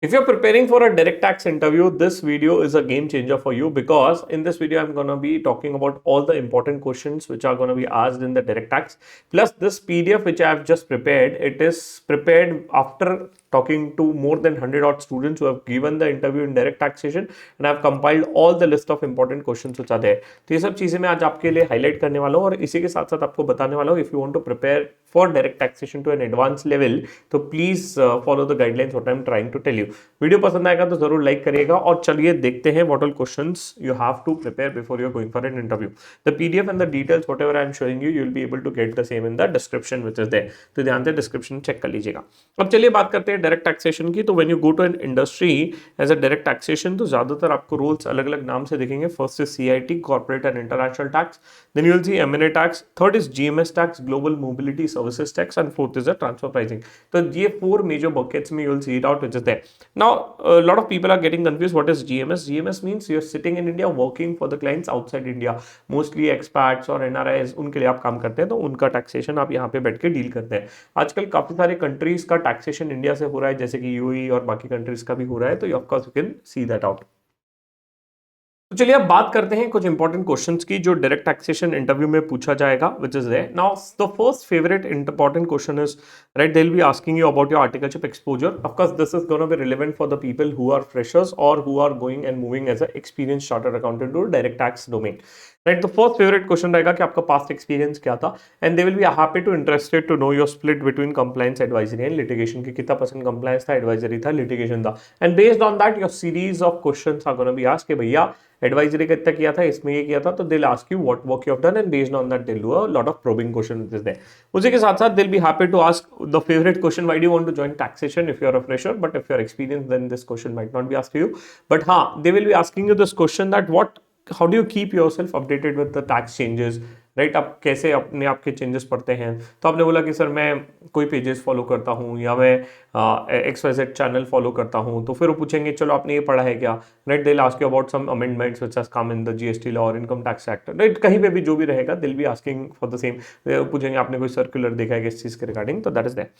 If you're preparing for a direct tax interview, this video is a game changer for you because in this video, I'm going to be talking about all the important questions which are going to be asked in the direct tax. Plus, this PDF which I have just prepared, it is prepared after talking to more than 100 odd students who have given the interview in direct taxation, and I've compiled all the list of important questions which are there. तो ये सब चीजें मैं आज आपके लिए highlight करने वाला हूँ और इसी के साथ साथ आपको बताने वाला हूँ if you want to prepare for direct taxation to an advance level तो please follow the guidelines what I am trying to tell you. Video पसंद आएगा तो जरूर लाइक करिएगा और चलिए देखते हैं what all questions you have to prepare before you are going for an interview. The PDF and the details whatever I am showing you will be able to get the same in the description which is there, तो ध्यान से description check कर लीजिएगा। अब चलिए बात करते हैं डायरेक्ट टैक्सेशन की। तो when you go to an industry as a direct taxation तो ज्यादातर आपको रूल्स अलग अलग नाम से दिखेंगे। First is CIT, corporate and international tax, then you will see MNA tax, third is GMS tax, global mobility services tax, and fourth is the transfer pricing. तो ये फोर मेजर बकेट्स में you will see it out which is there. Now lot of people are getting confused what is GMS. GMS means you're sitting in India working for the clients outside India, mostly expats और NRIs, उनके लिए आप काम करते हैं तो उनका taxation आप यहाँ पे बैठ के डील करते हैं। आजकल काफी सारे कंट्रीज का टैक्सेशन इंडिया से हो रहा है जैसे कि यूएई और बाकी कंट्रीज का भी हो रहा है, तो of course you can see that out. तो चलिए अब बात करते हैं कुछ इंपॉर्टेंट क्वेश्चंस की जो डायरेक्ट टैक्सेशन इंटरव्यू में पूछा जाएगा which is there. Now the first favourite important question is right, they will be asking you about your articleship exposure. Of course this is gonna be relevant for the people who are freshers और who are going and moving as a experience chartered accountant to direct tax domain. Right, the first favourite question रहेगा कि आपका past experience क्या था, and they will be happy to interested to know your split between compliance, advisory and litigation, की कितना percent compliance था, advisory था, litigation था, and based on that your series of questions are gonna be asked कि भैया advisory का इतना किया था, इसमें ये किया था, तो they'll ask you what work you have done and based on that they'll do a lot of probing question which is there. उसी के साथ साथ they'll be happy to ask the favourite question, why do you want to join taxation if you are a fresher, but if you are experienced then this question might not be asked you, but हाँ they will be asking you this question that what how do you keep yourself updated with the tax changes. Right, आप कैसे अपने आपके changes पढ़ते हैं। तो आपने बोला कि सर मैं कोई पेजेस फॉलो करता हूँ या मैं XYZ चैनल फॉलो करता हूँ, तो फिर वो पूछेंगे चलो आपने ये पढ़ा है क्या। Right, they will ask you about some amendments which has come in the GST law और इनकम टैक्स एक्ट। राइट, कहीं पे भी जो भी रहेगा will be asking for the same, पूछेंगे आपने कोई सर्कुलर देखा है किस चीज के रिगार्डिंग, तो दैट इज दैट।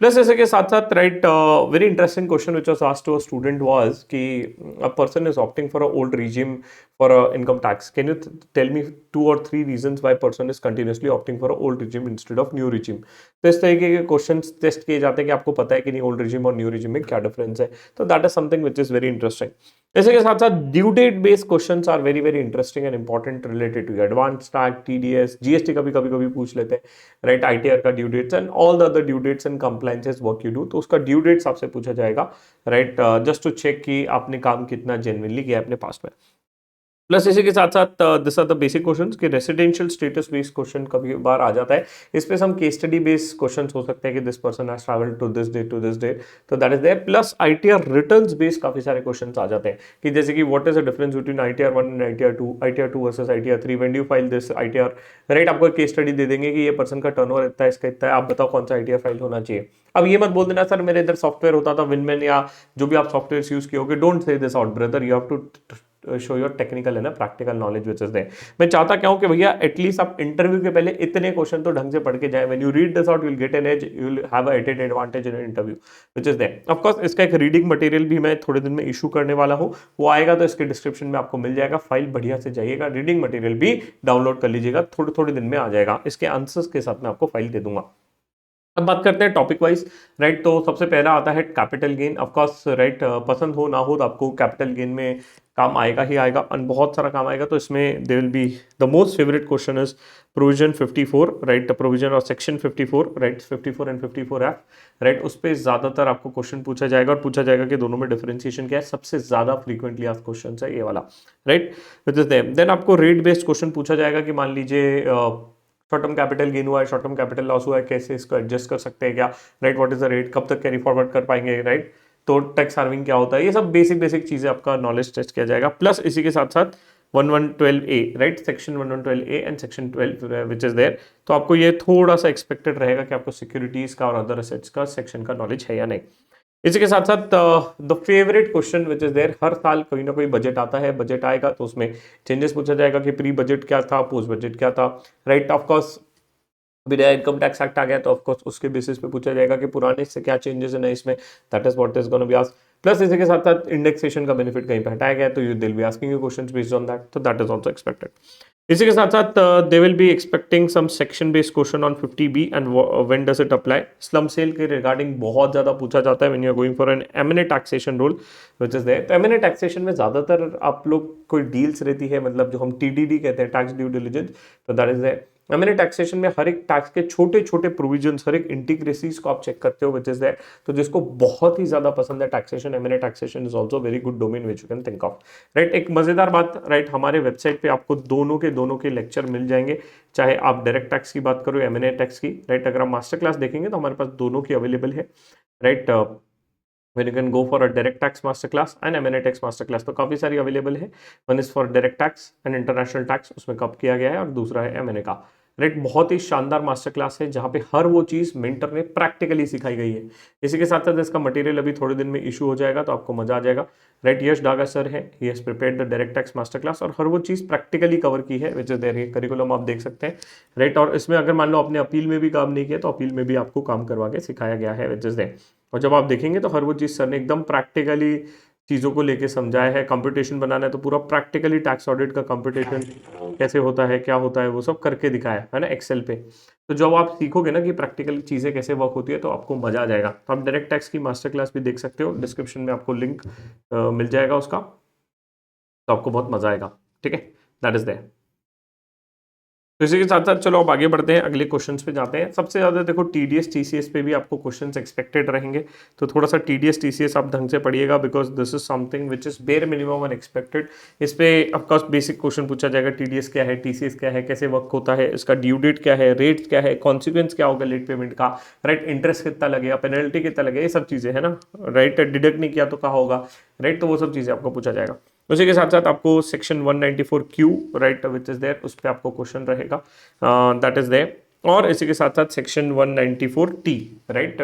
प्लस ऐसे के साथ साथ right very interesting question which was asked to a student was कि a person is opting for a old regime for income tax. Can you tell me 2 or 3 reasons why person is continuously opting for a old regime instead of new regime? तो इस तरीके के questions test किए जाते हैं कि आपको पता है कि नहीं ओल्ड regime और न्यू regime में क्या डिफरेंस है, तो that is something which is very interesting. इसी के साथ साथ due date based questions are very very interesting and important related to advance tax, TDS, GST का भी कभी कभी पूछ लेते हैं। राइट, आईटीआर का due dates and all the other due dates and compliances work you do, तो उसका ड्यू डेट्स आपसे पूछा जाएगा। राइट, जस्ट टू चेक कि आपने काम कितना जेन्युइनली किया अपने पास्ट में। प्लस इसी के साथ साथ this are the basic questions कि रेसिडेंशियल स्टेटस बेस्ड क्वेश्चन कभी बार आ जाता है, इस पे हम केस स्टडी बेस्ड क्वेश्चंस हो सकते हैं कि this person has travelled to this day to this day, तो that is there. Plus ITR returns based काफी सारे क्वेश्चंस आ जाते हैं कि जैसे कि what is the difference between ITR 1 and ITR 2 versus ITR 3, when do you file this ITR. Right, आपको केस स्टडी दे देंगे कि ये पर्सन का टर्नओवर इतना है, इसका इतना है, आप बताओ कौन सा आईटीआर फाइल होना चाहिए। अब ये मत बोल देना सर मेरे इधर सॉफ्टवेयर होता था विनमैन या जो भी आप सॉफ्टवेयर यूज किए होगे, don't say this out brother, you have to show your technical है ना practical knowledge which is there. मैं चाहता क्या हूं कि भैया एटलीस्ट आप इंटरव्यू के पहले इतने क्वेश्चन तो ढंग से पढ़ के जाए, when you read this out you will get an edge, you will have a added advantage in interview which is there. Of course इसका एक रीडिंग मटेरियल भी मैं थोड़े दिन में इशू करने वाला हूं, वो आएगा तो इसके डिस्क्रिप्शन में आपको मिल जाएगा, फाइल बढ़िया से जाइएगा, रीडिंग मटेरियल भी डाउनलोड कर लीजिएगा, थोड़े थोड़े दिन में आ जाएगा, इसके आंसर्स के साथ मैं आपको फाइल दे दूंगा। अब बात करते हैं टॉपिक वाइज। राइट, तो सबसे पहला आता है capital gain. Of course right, पसंद हो ना हो तो आपको कैपिटल गेन में काम आएगा ही आएगा और बहुत सारा काम आएगा, तो इसमें they will be the most favourite question is provision 54। Right, provision और section 54, right 54 and 54F। Right, उस पर ज्यादातर आपको क्वेश्चन पूछा जाएगा और पूछा जाएगा कि दोनों में डिफरेंशिएशन क्या है, सबसे ज्यादा फ्रीक्वेंटली आस्क्ड क्वेश्चन है ये वाला। राइट, देन आपको रेट बेस्ड क्वेश्चन पूछा जाएगा कि मान लीजिए शॉर्ट टर्म कैपिटल गेन हुआ है, शॉर्ट टर्म कैपिटल लॉस हुआ है, कैसे इसको एडजस्ट कर सकते हैं क्या। Right, what is the rate, कब तक कैरी फॉरवर्ड कर पाएंगे। राइट, तो टैक्स हार्विंग क्या होता है, ये सब बेसिक बेसिक चीजें आपका नॉलेज टेस्ट किया जाएगा। प्लस इसी के साथ साथ 1112A, right, section 1112A and section 12 which is there, तो आपको ये थोड़ा सा एक्सपेक्टेड रहेगा कि आपको सिक्योरिटीज का और अदर असेट्स का सेक्शन का नॉलेज है या नहीं। इसी के साथ साथ the favourite question which is there, हर साल कोई ना कोई बजट आता है, बजट आएगा तो उसमें चेंजेस पूछा जाएगा कि प्री बजट क्या था, पोस्ट बजट क्या था। राइट, ऑफ कोर्स अभी नया इनकम टैक्स एक्ट आ गया तो ऑफकोर्स उसके बेसिस पे पूछा जाएगा कि पुराने से क्या चेंजेस है इसमें, that is what is gonna be asked. Plus इसी के साथ साथ इंडेक्सेशन का बेनिफिट कहीं पे हटाया गया है, तो you they'll be asking you questions based on that, तो दैट इज आल्सो एक्सपेक्टेड। इसी के साथ साथ they will be expecting some section based question on 50B and when does it apply. Slump sale के रिगार्डिंग बहुत ज्यादा पूछा जाता है when you are going for an M&A taxation rule which is there. तो एम&ए टैक्सेशन में ज्यादातर आप लोग कोई डील्स रहती है, मतलब जो हम TDD कहते हैं, टैक्स ड्यू डिलिजेंस, तो दैट इज देयर। एम&ए टैक्सेशन में हर एक टैक्स के छोटे छोटे प्रोविजंस, हर एक इंटीग्रेसीज को आप चेक करते हो व्हिच इज देयर। तो जिसको बहुत ही ज्यादा पसंद है taxation, M&A taxation is also very good domain which you can think of, right. एक मजेदार बात, राइट, हमारे वेबसाइट पे आपको दोनों के लेक्चर मिल जाएंगे, चाहे आप डायरेक्ट टैक्स की बात करो, एम&ए टैक्स की, राइट। अगर आप मास्टर क्लास देखेंगे तो हमारे पास दोनों की अवेलेबल है, right. when you can go for a direct tax master class and M&A tax master class, तो काफी सारी अवेलेबल है। One is for direct tax and international tax, उसमें कब किया गया है, और दूसरा है M&A का, राइट। बहुत ही शानदार मास्टर क्लास है जहां पे हर वो चीज मेंटर ने प्रैक्टिकली सिखाई गई है। इसी के साथ साथ इसका मटेरियल अभी थोड़े दिन में इशू हो जाएगा, तो आपको मजा आ जाएगा, राइट। यश डागा सर है, he has prepared the direct tax master class, और हर वो चीज प्रैक्टिकली कवर की है विच इज देयर। करिकुलम आप देख सकते हैं, राइट। और इसमें अगर मान लो आपने अपील में भी काम नहीं किया, तो अपील में भी आपको काम करवा के सिखाया गया है विच इज देयर। और जब आप देखेंगे तो हर वो चीज़ सर ने एकदम प्रैक्टिकली चीज़ों को लेके समझाया है। कंप्यूटेशन बनाना है तो पूरा प्रैक्टिकली टैक्स ऑडिट का कंप्यूटेशन कैसे होता है, क्या होता है, वो सब करके दिखाया है ना एक्सेल पे। तो जब आप सीखोगे ना कि प्रैक्टिकल चीज़ें कैसे वर्क होती है, तो आपको मजा आ जाएगा। तो आप डायरेक्ट टैक्स की मास्टर क्लास भी देख सकते हो, डिस्क्रिप्शन में आपको लिंक मिल जाएगा उसका, तो आपको बहुत मजा आएगा, ठीक है। That is there. तो इसी के साथ साथ चलो अब आगे बढ़ते हैं, अगले क्वेश्चंस पे जाते हैं। सबसे ज्यादा देखो TDS TCS पे भी आपको क्वेश्चंस एक्सपेक्टेड रहेंगे, तो थोड़ा सा TDS TCS आप ढंग से पढ़िएगा, because this is something which is bare minimum and expected. इस पे ऑफकोर्स बेसिक क्वेश्चन पूछा जाएगा, TDS क्या है, TCS क्या है, कैसे वर्क होता है, इसका ड्यू डेट क्या है, रेट क्या है, कॉन्सिक्वेंस क्या होगा लेट पेमेंट का, राइट, इंटरेस्ट कितना लगेगा, पेनल्टी कितना लगेगा, ये सब चीजें है ना, राइट। डिडक्ट नहीं किया तो क्या होगा, राइट। तो वो सब चीजें आपको पूछा जाएगा। उसी के साथ साथ आपको section 194Q, right, which is there, उस पर आपको क्वेश्चन रहेगा, दैट इज देयर। और इसी के साथ साथ सेक्शन 194T, राइट,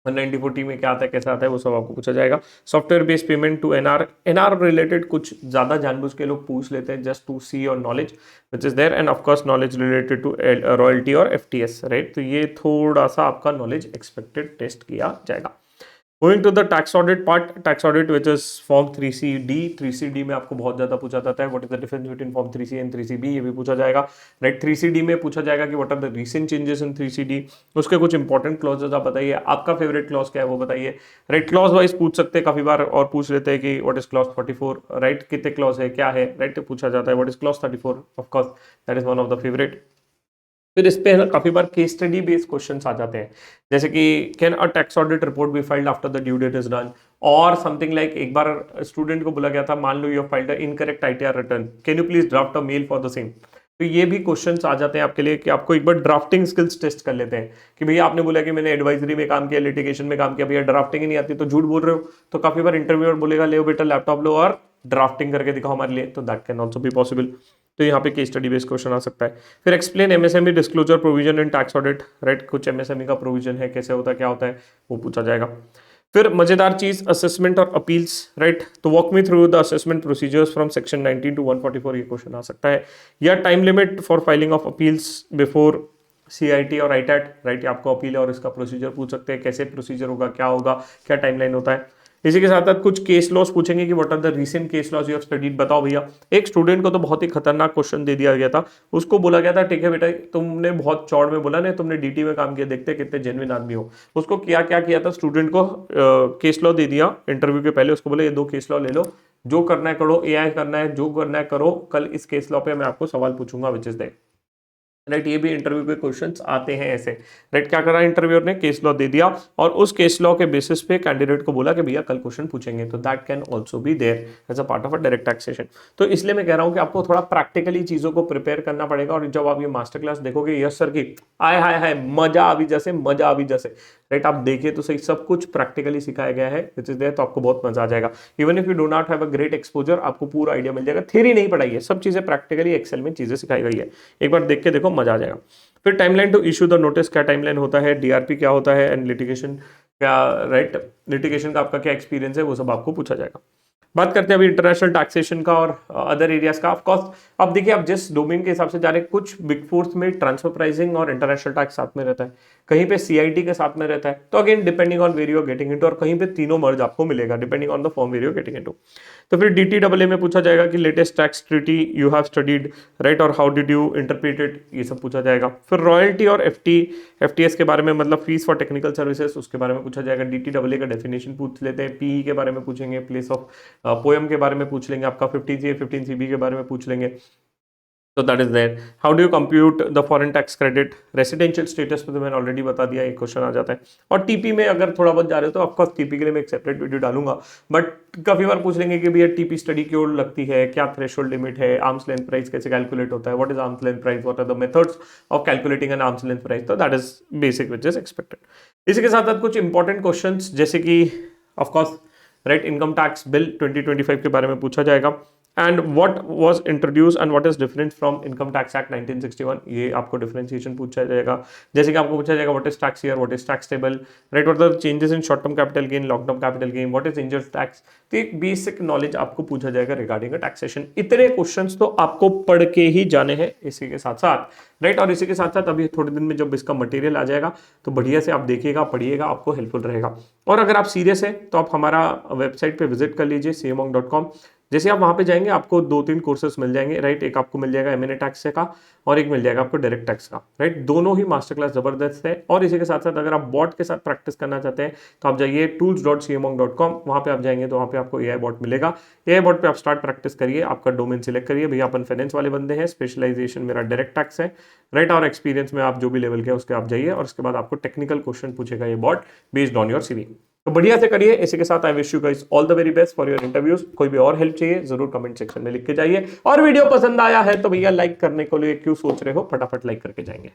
194T में क्या आता है, कैसा आता है, वो सब आपको पूछा जाएगा। Software based payment to NR related कुछ ज्यादा जानबूझ के लोग पूछ लेते हैं, just to see your knowledge which is there, and of course knowledge related to royalty और FTS, राइट। तो ये थोड़ा सा आपका नॉलेज एक्सपेक्टेड टेस्ट किया जाएगा। Moving to the tax audit which is form 3CD। 3CD में आपको बहुत ज्यादा पूछा जाता है, what is the difference between form 3C and 3CB, ये भी पूछा जाएगा, राइट। 3CD में पूछा जाएगा कि what are the recent changes in 3CD, उसके कुछ इंपॉर्टेंट क्लॉजेज आप बताइए, आपका फेवरेट क्लॉज क्या है वो बताइए, राइट। क्लॉज वाइज पूछ सकते हैं काफी बार, और पूछ लेते हैं कि what is clause 44, राइट, कितने क्लॉज है, क्या है, राइट, तो पूछा जाता है what is clause 34, of course that is one of the favorite। फिर इस पे है ना काफी बार केस स्टडी बेस्ड क्वेश्चंस आ जाते हैं, जैसे कि can a tax audit report be filed after the due date is done, और समथिंग लाइक एक बार स्टूडेंट को बोला गया था, मान लो you have filed incorrect ITR return, can you please draft a mail for the same. तो ये भी क्वेश्चंस आ जाते हैं आपके लिए कि आपको एक बार ड्राफ्टिंग स्किल्स टेस्ट कर लेते हैं कि भैया आपने बोला कि मैंने एडवाइजरी में काम किया, लिटिगेशन में काम किया, भैया ड्राफ्टिंग ही नहीं आती, तो झूठ बोल रहे हो। तो काफी बार इंटरव्यूअर बोलेगा ले बेटा लैपटॉप लो और ड्राफ्टिंग करके दिखाओ हमारे लिए, तो that can also be possible. तो यहाँ पे केस स्टडी बेस्ड क्वेश्चन आ सकता है। फिर explain MSME disclosure provision in tax audit, right, कुछ MSME का प्रोविजन है, कैसे होता है, क्या होता है, वो पूछा जाएगा। फिर मजेदार चीज असेसमेंट और अपील्स, राइट। तो walk me through the assessment procedures from section 19 to 144, ये क्वेश्चन आ सकता है। या time limit for filing of appeals before CIT और ITAT, राइट। आपको अपील और इसका प्रोसीजर पूछ सकते हैं, कैसे प्रोसीजर होगा, क्या होगा, क्या टाइमलाइन होता है। इसी के साथ साथ कुछ केस लॉस पूछेंगे कि what are the recent case laws you have studied, बताओ भैया। एक स्टूडेंट को तो बहुत ही खतरनाक क्वेश्चन दे दिया गया था, उसको बोला गया था ठीक है बेटा तुमने बहुत चौड़ में बोला ना, तुमने DT में काम किया, देखते कितने जेन्युइन आदमी हो। उसको क्या किया था, स्टूडेंट को केस लॉ दे दिया इंटरव्यू के पहले, उसको बोले ये 2 केस लॉ ले लो, जो करना है करो, AI करना है, जो करना है करो, कल इस केस लॉ पे मैं आपको सवाल पूछूंगा विच इज दैट, राइट। ये भी इंटरव्यू पे क्वेश्चंस आते हैं ऐसे, राइट। क्या करा इंटरव्यूअर ने, केस लॉ दे दिया, और उस केस लॉ के बेसिस पे कैंडिडेट को बोला कि भैया कल क्वेश्चन पूछेंगे, तो that can also be there as a part of a direct taxation. तो इसलिए मैं कह रहा हूं कि आपको थोड़ा प्रैक्टिकली चीजों को प्रिपेयर करना पड़ेगा, और जब आप ये मास्टर क्लास देखोगे, यस सर की आय हाय हाय मजा आ भी जैसे, राइट, आप देखिए तो सही सब कुछ प्रैक्टिकली सिखाया गया है विच इज देयर, तो आपको बहुत मजा आ जाएगा। Even if you do not have a great exposure, आपको पूरा आइडिया मिल जाएगा। थ्योरी नहीं पढ़ाई है, सब चीजें प्रैक्टिकली एक्सेल में चीजें सिखाई गई है, एक बार देख के देखो मजा आ जाएगा। फिर timeline to issue the notice, क्या टाइमलाइन होता है, DRP क्या होता है, एंड लिटिगेशन क्या, राइट, लिटिगेशन का आपका क्या एक्सपीरियंस है, वो सब आपको पूछा जाएगा। बात करते हैं अभी इंटरनेशनल टैक्सेशन का और अदर एरियाज का। ऑफकोर्स अब देखिए आप जिस डोमेन के हिसाब से जा रहे हैं, कुछ बिग फोर्स में ट्रांसफर प्राइसिंग और इंटरनेशनल टैक्स साथ में रहता है, कहीं पे सीआईटी के साथ में रहता है, तो again depending on where you are getting into, और कहीं पे तीनों मर्ज आपको मिलेगा depending on the form where you are getting into. तो फिर डीटीडब्ल्यूए में पूछा जाएगा कि latest tax treaty you have studied, right, और how did you interpret it, ये सब पूछा जाएगा। फिर रॉयल्टी और एफटीएस के बारे में, मतलब फीस फॉर टेक्निकल सर्विसेज, उसके बारे में पूछा जाएगा। डीटीडब्ल्यूए का डेफिनेशन पूछ लेते हैं, पीई के बारे में पूछेंगे, प्लेस ऑफ पोएम के बारे में पूछ लेंगे, आपका 15 15CB के बारे में पूछ लेंगे। तो that is there. How do you compute the foreign tax credit, residential status पे तो मैंने ऑलरेडी बता दिया, एक क्वेश्चन आ जाता है। और टीपी में अगर थोड़ा बहुत जा रहे हो तो ऑफकोर्स टीपी के लिए मैं एक सेपरेट वीडियो डालूंगा, बट काफी बार पूछ लेंगे कि भैया टीपी स्टडी क्यों लगती है, क्या थ्रेशोल्ड लिमिट है, आर्म्स लेंथ प्राइस कैसे कैलकुलेट होता है, what is arm's length price, what are the methods of calculating an arm's length price. तो that is basic which is expected. इसी के साथ साथ कुछ इंपॉर्टेंट क्वेश्चन जैसे कि of course right income tax bill 2025 के बारे में पूछा जाएगा, and what was introduce and what is different from income tax act 1961, ये आपको डिफरेंशिएशन पूछा जाएगा। जैसे कि आपको पूछा जाएगा what is tax year, what is tax table, right, what are the changes in short term capital gain, long term capital gain, what is angel tax. तो एक बेसिक नॉलेज आपको पूछा जाएगा रिगार्डिंग टैक्सेशन। इतने क्वेश्चंस तो आपको पढ़ के ही जाने हैं इसी के साथ साथ, राइट। और इसी के साथ साथ अभी थोड़े दिन में जब इसका मटेरियल आ जाएगा तो बढ़िया से आप देखिएगा, पढ़िएगा, आपको हेल्पफुल रहेगा। और अगर आप सीरियस है तो आप हमारा वेबसाइट पे विजिट कर लीजिए cmonk.com। जैसे आप वहां पे जाएंगे आपको 2-3 कोर्सेज मिल जाएंगे, राइट। एक आपको मिल जाएगा एमएनए टैक्स का और एक मिल जाएगा आपको डायरेक्ट टैक्स का, राइट। दोनों ही मास्टर क्लास जबरदस्त है। और इसी के साथ साथ अगर आप बॉट के साथ प्रैक्टिस करना चाहते हैं तो आप जाइए tools.cmonk.com, वहां पे आप जाएंगे तो वहां पे आपको एआई बॉट मिलेगा। एआई बॉट पे आप स्टार्ट प्रैक्टिस करिए, आपका डोमेन सिलेक्ट करिए, भैया अपन फाइनेंस वाले बंदे हैं, स्पेशलाइजेशन मेरा डायरेक्ट टैक्स है, राइट। और एक्सपीरियंस में आप जो भी लेवल के उसके आप जाइए, और उसके बाद आपको टेक्निकल क्वेश्चन पूछेगा ये bot based on your CV. तो बढ़िया से करिए। इसी के साथ I wish you guys all the very best for your interviews. कोई भी और हेल्प चाहिए जरूर कमेंट सेक्शन में लिख के जाइए, और वीडियो पसंद आया है तो भैया लाइक करने के लिए क्यों सोच रहे हो, फटाफट लाइक करके जाएंगे।